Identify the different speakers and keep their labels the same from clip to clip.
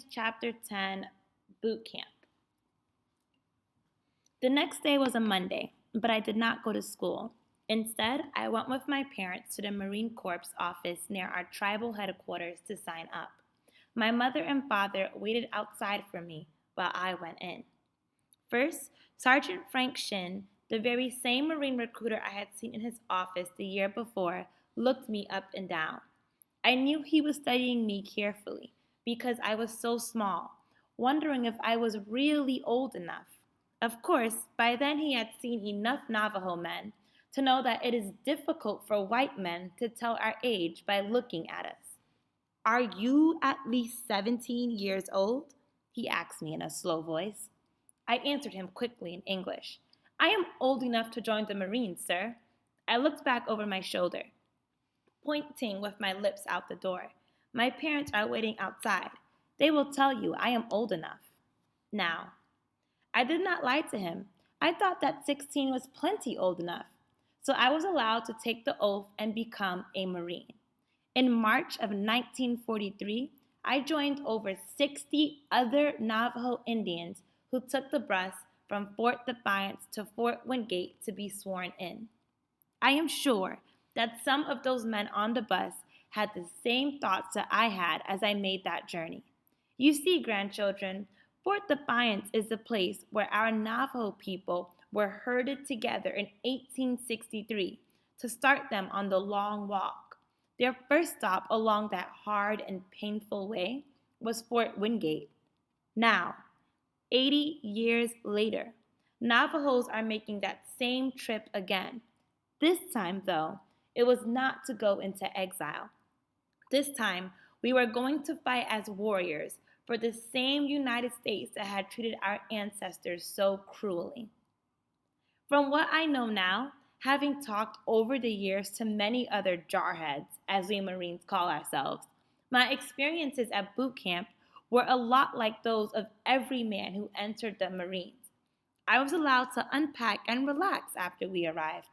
Speaker 1: Chapter 10, Boot Camp. The next day was a Monday, but I did not go to school. Instead, I went with my parents to the Marine Corps office near our tribal headquarters to sign up. My mother and father waited outside for me while I went in. First, Sergeant Frank Shin, the very same Marine recruiter I had seen in his office the year before, looked me up and down. I knew he was studying me carefully because I was so small, wondering if I was really old enough. Of course, by then he had seen enough Navajo men to know that it is difficult for white men to tell our age by looking at us. "Are you at least 17 years old?" he asked me in a slow voice. I answered him quickly in English. "I am old enough to join the Marines, sir." I looked back over my shoulder, pointing with my lips out the door. "My parents are waiting outside. They will tell you I am old enough." Now, I did not lie to him. I thought that 16 was plenty old enough. So I was allowed to take the oath and become a Marine. In March of 1943, I joined over 60 other Navajo Indians who took the bus from Fort Defiance to Fort Wingate to be sworn in. I am sure that some of those men on the bus had the same thoughts that I had as I made that journey. You see, grandchildren, Fort Defiance is the place where our Navajo people were herded together in 1863 to start them on the long walk. Their first stop along that hard and painful way was Fort Wingate. Now, 80 years later, Navajos are making that same trip again. This time, though, it was not to go into exile. This time, we were going to fight as warriors for the same United States that had treated our ancestors so cruelly. From what I know now, having talked over the years to many other jarheads, as we Marines call ourselves, my experiences at boot camp were a lot like those of every man who entered the Marines. I was allowed to unpack and relax after we arrived.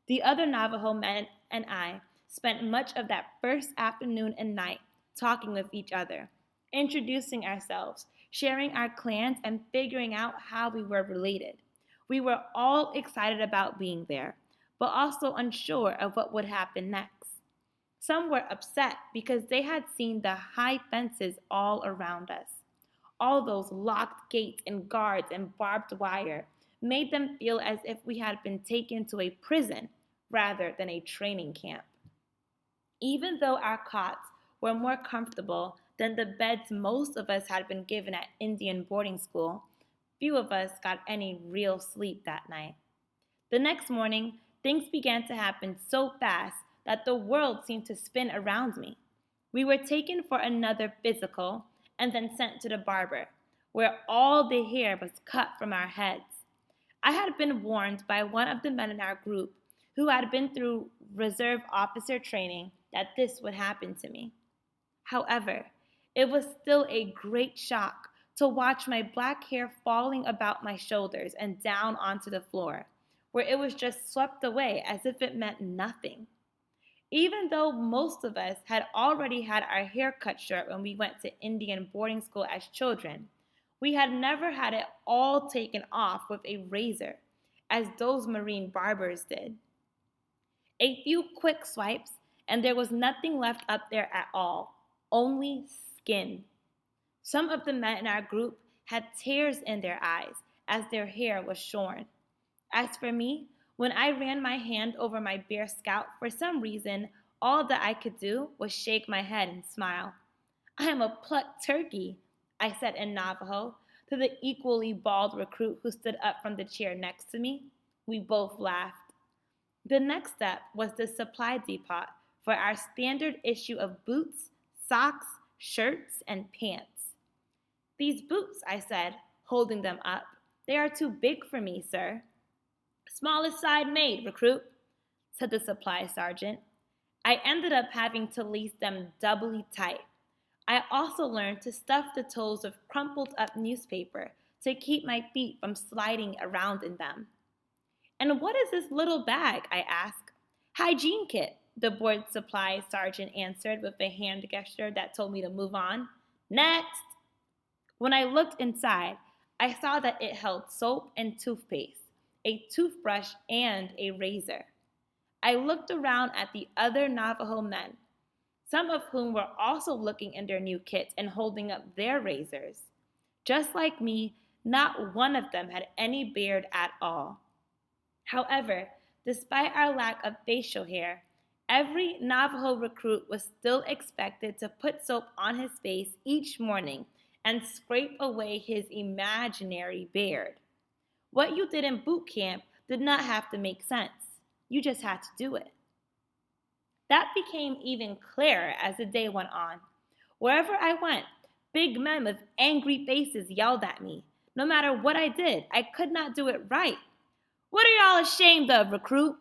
Speaker 1: The other Navajo men and I spent much of that first afternoon and night talking with each other, introducing ourselves, sharing our clans, and figuring out how we were related. We were all excited about being there, but also unsure of what would happen next. Some were upset because they had seen the high fences all around us. All those locked gates and guards and barbed wire made them feel as if we had been taken to a prison rather than a training camp. Even though our cots were more comfortable than the beds most of us had been given at Indian boarding school, few of us got any real sleep that night. The next morning, things began to happen so fast that the world seemed to spin around me. We were taken for another physical and then sent to the barber, where all the hair was cut from our heads. I had been warned by one of the men in our group who had been through reserve officer training that this would happen to me. However, it was still a great shock to watch my black hair falling about my shoulders and down onto the floor, where it was just swept away as if it meant nothing. Even though most of us had already had our hair cut short when we went to Indian boarding school as children, we had never had it all taken off with a razor, as those Marine barbers did. A few quick swipes, and there was nothing left up there at all, only skin. Some of the men in our group had tears in their eyes as their hair was shorn. As for me, when I ran my hand over my bare scalp, for some reason, all that I could do was shake my head and smile. "I am a plucked turkey," I said in Navajo to the equally bald recruit who stood up from the chair next to me. We both laughed. The next step was the supply depot for our standard issue of boots, socks, shirts, and pants. "These boots," I said, holding them up. "They are too big for me, sir." "Smallest side made, recruit," said the supply sergeant. I ended up having to lace them doubly tight. I also learned to stuff the toes with crumpled up newspaper to keep my feet from sliding around in them. "And what is this little bag?" I asked. "Hygiene kit," the board supply sergeant answered with a hand gesture that told me to move on. "Next!" When I looked inside, I saw that it held soap and toothpaste, a toothbrush, and a razor. I looked around at the other Navajo men, some of whom were also looking in their new kits and holding up their razors. Just like me, not one of them had any beard at all. However, despite our lack of facial hair, every Navajo recruit was still expected to put soap on his face each morning and scrape away his imaginary beard. What you did in boot camp did not have to make sense. You just had to do it. That became even clearer as the day went on. Wherever I went, big men with angry faces yelled at me. No matter what I did, I could not do it right. "What are y'all ashamed of, recruit?"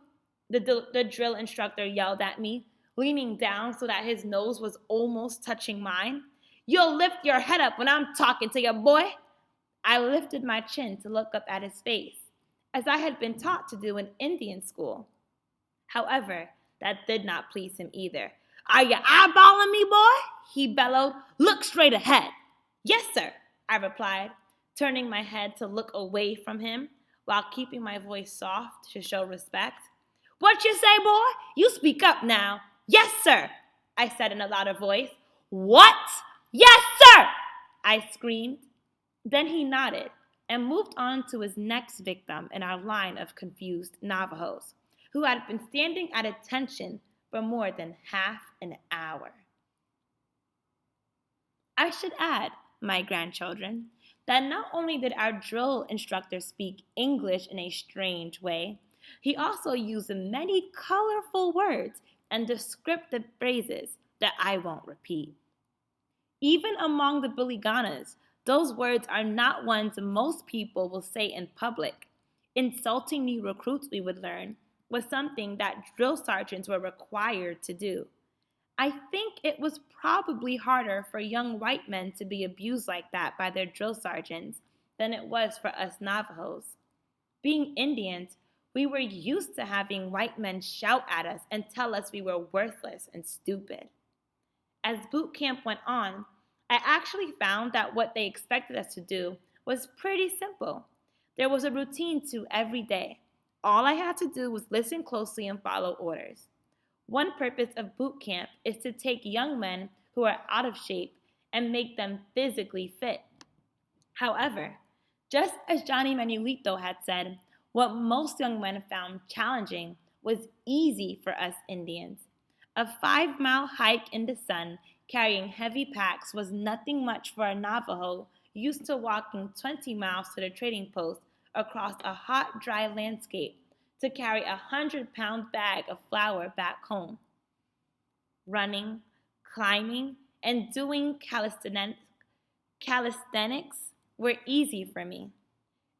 Speaker 1: The drill instructor yelled at me, leaning down so that his nose was almost touching mine. "You'll lift your head up when I'm talking to you, boy." I lifted my chin to look up at his face, as I had been taught to do in Indian school. However, that did not please him either. "Are you eyeballing me, boy?" he bellowed. "Look straight ahead." "Yes, sir," I replied, turning my head to look away from him while keeping my voice soft to show respect. "What you say, boy? You speak up now." "Yes, sir," I said in a louder voice. "What?" "Yes, sir," I screamed. Then he nodded and moved on to his next victim in our line of confused Navajos, who had been standing at attention for more than half an hour. I should add, my grandchildren, that not only did our drill instructor speak English in a strange way, he also used many colorful words and descriptive phrases that I won't repeat. Even among the Biliganas, those words are not ones most people will say in public. Insulting new recruits, we would learn, was something that drill sergeants were required to do. I think it was probably harder for young white men to be abused like that by their drill sergeants than it was for us Navajos. Being Indians, we were used to having white men shout at us and tell us we were worthless and stupid. As boot camp went on, I actually found that what they expected us to do was pretty simple. There was a routine to every day. All I had to do was listen closely and follow orders. One purpose of boot camp is to take young men who are out of shape and make them physically fit. However, just as Johnny Manuelito had said, what most young men found challenging was easy for us Indians. A 5-mile hike in the sun carrying heavy packs was nothing much for a Navajo used to walking 20 miles to the trading post across a hot, dry landscape to carry a 100-pound bag of flour back home. Running, climbing, and doing calisthenics were easy for me.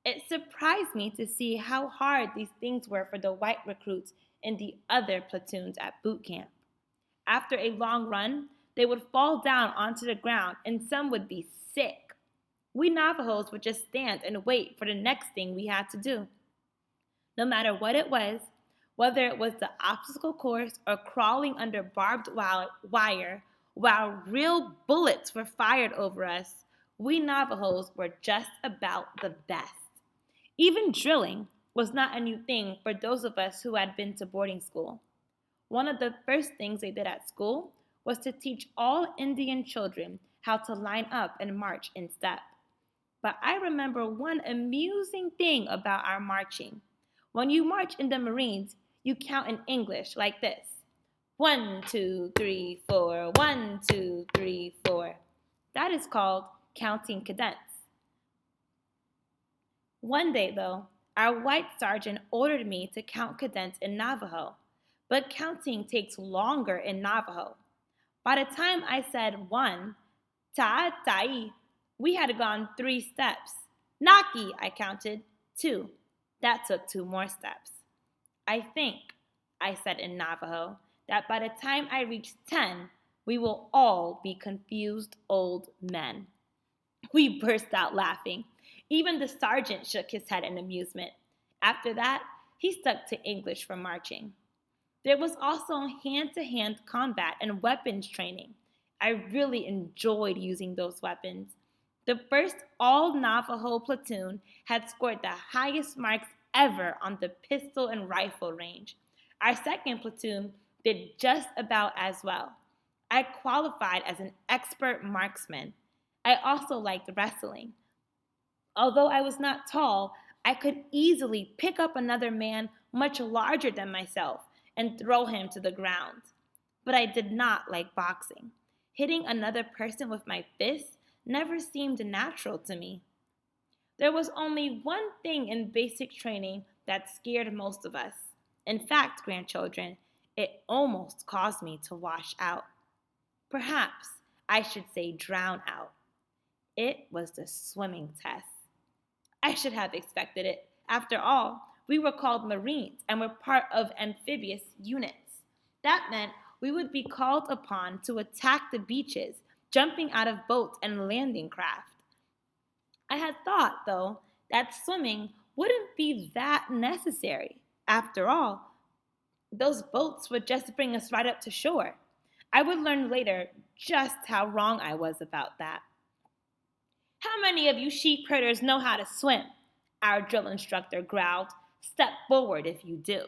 Speaker 1: It surprised me to see how hard these things were for the white recruits in the other platoons at boot camp. After a long run, they would fall down onto the ground and some would be sick. We Navajos would just stand and wait for the next thing we had to do. No matter what it was, whether it was the obstacle course or crawling under barbed wire while real bullets were fired over us, we Navajos were just about the best. Even drilling was not a new thing for those of us who had been to boarding school. One of the first things they did at school was to teach all Indian children how to line up and march in step. But I remember one amusing thing about our marching. When you march in the Marines, you count in English like this: 1, 2, 3, 4, 1, 2, 3, 4. That is called counting cadence. One day, though, our white sergeant ordered me to count cadence in Navajo, but counting takes longer in Navajo. By the time I said 1, tai, we had gone 3 steps. Naki, I counted. 2. That took 2 more steps. I think, I said in Navajo, that by the time I reach 10, we will all be confused old men. We burst out laughing. Even the sergeant shook his head in amusement. After that, he stuck to English for marching. There was also hand-to-hand combat and weapons training. I really enjoyed using those weapons. The first all Navajo platoon had scored the highest marks ever on the pistol and rifle range. Our second platoon did just about as well. I qualified as an expert marksman. I also liked wrestling. Although I was not tall, I could easily pick up another man much larger than myself and throw him to the ground. But I did not like boxing. Hitting another person with my fists never seemed natural to me. There was only one thing in basic training that scared most of us. In fact, grandchildren, it almost caused me to wash out. Perhaps I should say drown out. It was the swimming test. I should have expected it. After all, we were called Marines and were part of amphibious units. That meant we would be called upon to attack the beaches, jumping out of boats and landing craft. I had thought, though, that swimming wouldn't be that necessary. After all, those boats would just bring us right up to shore. I would learn later just how wrong I was about that. How many of you sheep herders know how to swim? Our drill instructor growled. Step forward if you do.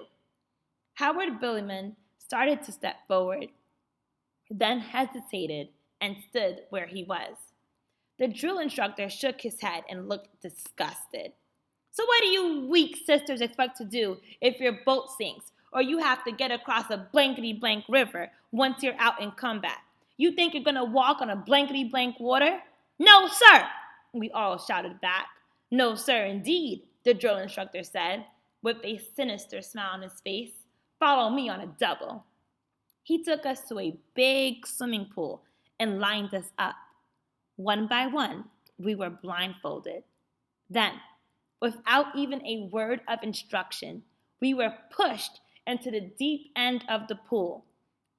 Speaker 1: Howard Billyman started to step forward, then hesitated and stood where he was. The drill instructor shook his head and looked disgusted. So what do you weak sisters expect to do if your boat sinks or you have to get across a blankety blank river once you're out in combat? You think you're going to walk on a blankety blank water? No, sir, we all shouted back. No, sir, indeed, the drill instructor said, with a sinister smile on his face. Follow me on a double. He took us to a big swimming pool and lined us up. One by one, we were blindfolded. Then, without even a word of instruction, we were pushed into the deep end of the pool.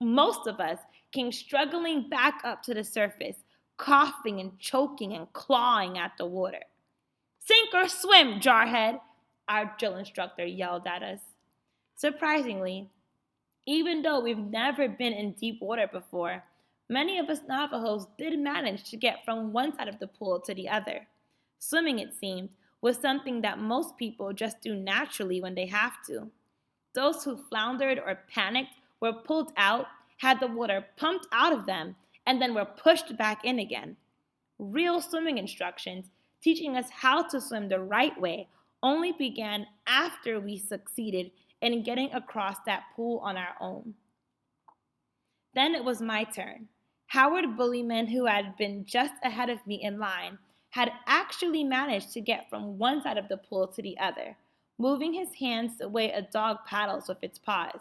Speaker 1: Most of us came struggling back up to the surface, coughing and choking and clawing at the water. Sink or swim, jarhead, our drill instructor yelled at us. Surprisingly, even though we've never been in deep water before, many of us Navajos did manage to get from one side of the pool to the other. Swimming, it seemed, was something that most people just do naturally when they have to. Those who floundered or panicked were pulled out, had the water pumped out of them, and then were pushed back in again. Real swimming instructions, teaching us how to swim the right way, only began after we succeeded in getting across that pool on our own. Then it was my turn. Howard Bullyman, who had been just ahead of me in line, had actually managed to get from one side of the pool to the other, moving his hands the way a dog paddles with its paws.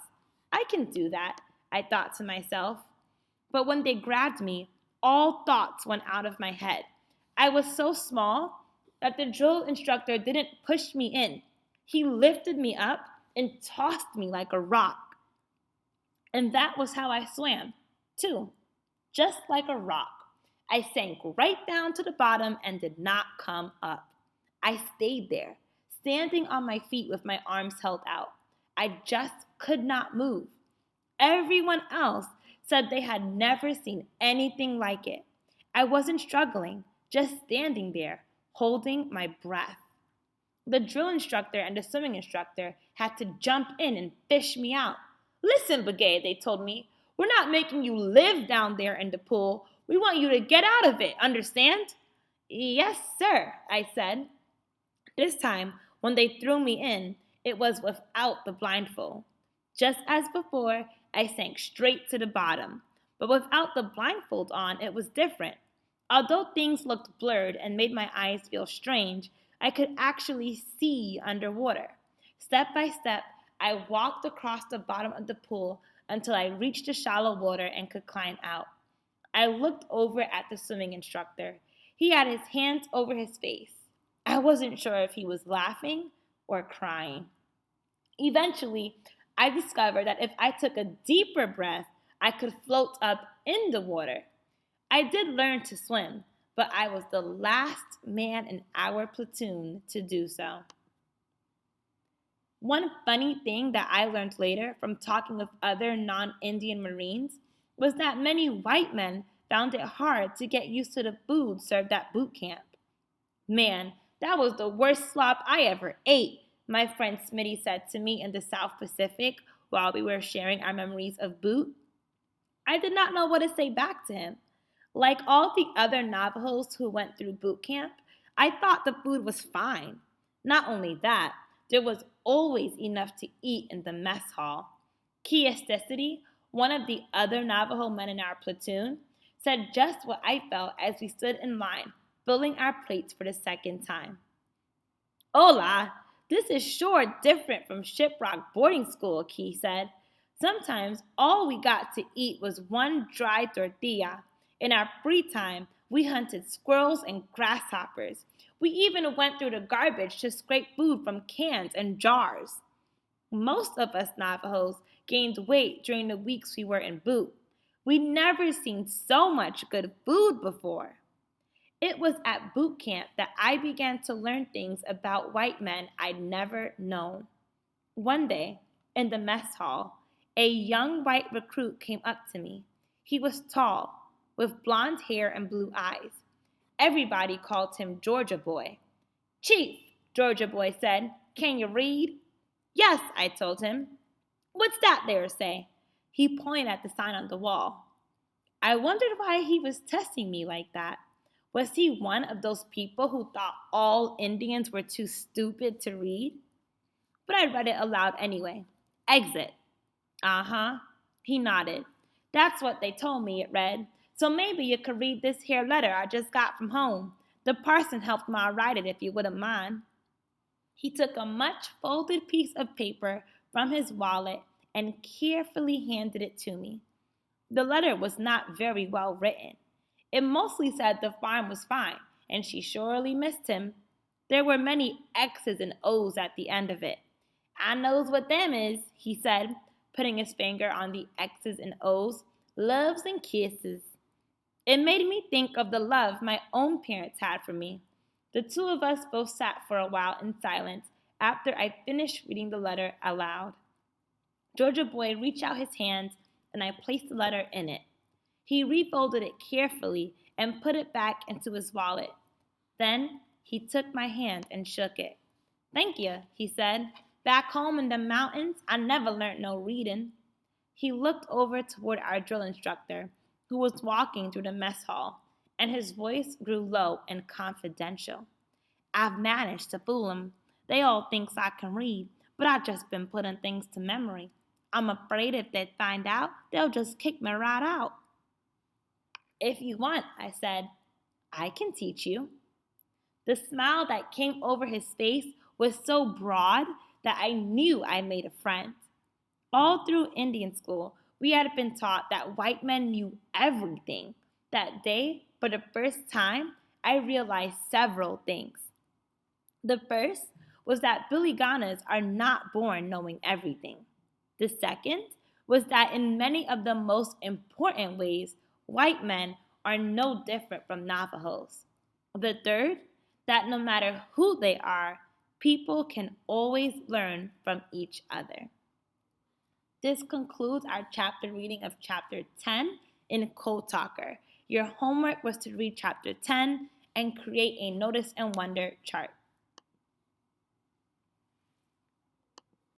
Speaker 1: I can do that, I thought to myself. But when they grabbed me, all thoughts went out of my head. I was so small that the drill instructor didn't push me in. He lifted me up and tossed me like a rock. And that was how I swam, too, just like a rock. I sank right down to the bottom and did not come up. I stayed there, standing on my feet with my arms held out. I just could not move. Everyone else said they had never seen anything like it. I wasn't struggling, just standing there, holding my breath. The drill instructor and the swimming instructor had to jump in and fish me out. Listen, Brigade, they told me, we're not making you live down there in the pool. We want you to get out of it, understand? Yes, sir, I said. This time, when they threw me in, it was without the blindfold. Just as before, I sank straight to the bottom. But without the blindfold on, it was different. Although things looked blurred and made my eyes feel strange, I could actually see underwater. Step by step, I walked across the bottom of the pool until I reached the shallow water and could climb out. I looked over at the swimming instructor. He had his hands over his face. I wasn't sure if he was laughing or crying. Eventually, I discovered that if I took a deeper breath, I could float up in the water. I did learn to swim, but I was the last man in our platoon to do so. One funny thing that I learned later from talking with other non-Indian Marines was that many white men found it hard to get used to the food served at boot camp. Man, that was the worst slop I ever ate, my friend Smitty said to me in the South Pacific while we were sharing our memories of boot. I did not know what to say back to him. Like all the other Navajos who went through boot camp, I thought the food was fine. Not only that, there was always enough to eat in the mess hall. Kiesticity, one of the other Navajo men in our platoon, said just what I felt as we stood in line, filling our plates for the second time. Hola, this is sure different from Shiprock boarding school, Key said. Sometimes all we got to eat was one dry tortilla. In our free time, we hunted squirrels and grasshoppers. We even went through the garbage to scrape food from cans and jars. Most of us Navajos gained weight during the weeks we were in boot. We'd never seen so much good food before. It was at boot camp that I began to learn things about white men I'd never known. One day, in the mess hall, a young white recruit came up to me. He was tall, with blonde hair and blue eyes. Everybody called him Georgia Boy. Chief, Georgia Boy said, can you read? Yes, I told him. What's that there say? He pointed at the sign on the wall. I wondered why he was testing me like that. Was he one of those people who thought all Indians were too stupid to read? But I read it aloud anyway. Exit. Uh-huh. He nodded. That's what they told me it read. So maybe you could read this here letter I just got from home. The parson helped Ma write it if you wouldn't mind. He took a much folded piece of paper from his wallet and carefully handed it to me. The letter was not very well written. It mostly said the farm was fine, and she surely missed him. There were many X's and O's at the end of it. I knows what them is, he said, putting his finger on the X's and O's. Loves and kisses. It made me think of the love my own parents had for me. The two of us both sat for a while in silence after I finished reading the letter aloud. Georgia Boy reached out his hand, and I placed the letter in it. He refolded it carefully and put it back into his wallet. Then he took my hand and shook it. Thank you, he said. Back home in the mountains, I never learned no reading. He looked over toward our drill instructor, who was walking through the mess hall, and his voice grew low and confidential. I've managed to fool 'em. They all thinks I can read, but I've just been putting things to memory. I'm afraid if they find out, they'll just kick me right out. If you want, I said, I can teach you. The smile that came over his face was so broad that I knew I made a friend. All through Indian school, we had been taught that white men knew everything. That day, for the first time, I realized several things. The first was that Biliganas are not born knowing everything. The second was that in many of the most important ways, white men are no different from Navajos. The third, that no matter who they are, people can always learn from each other. This concludes our chapter reading of chapter 10 in Code Talker. Your homework was to read chapter 10 and create a notice and wonder chart.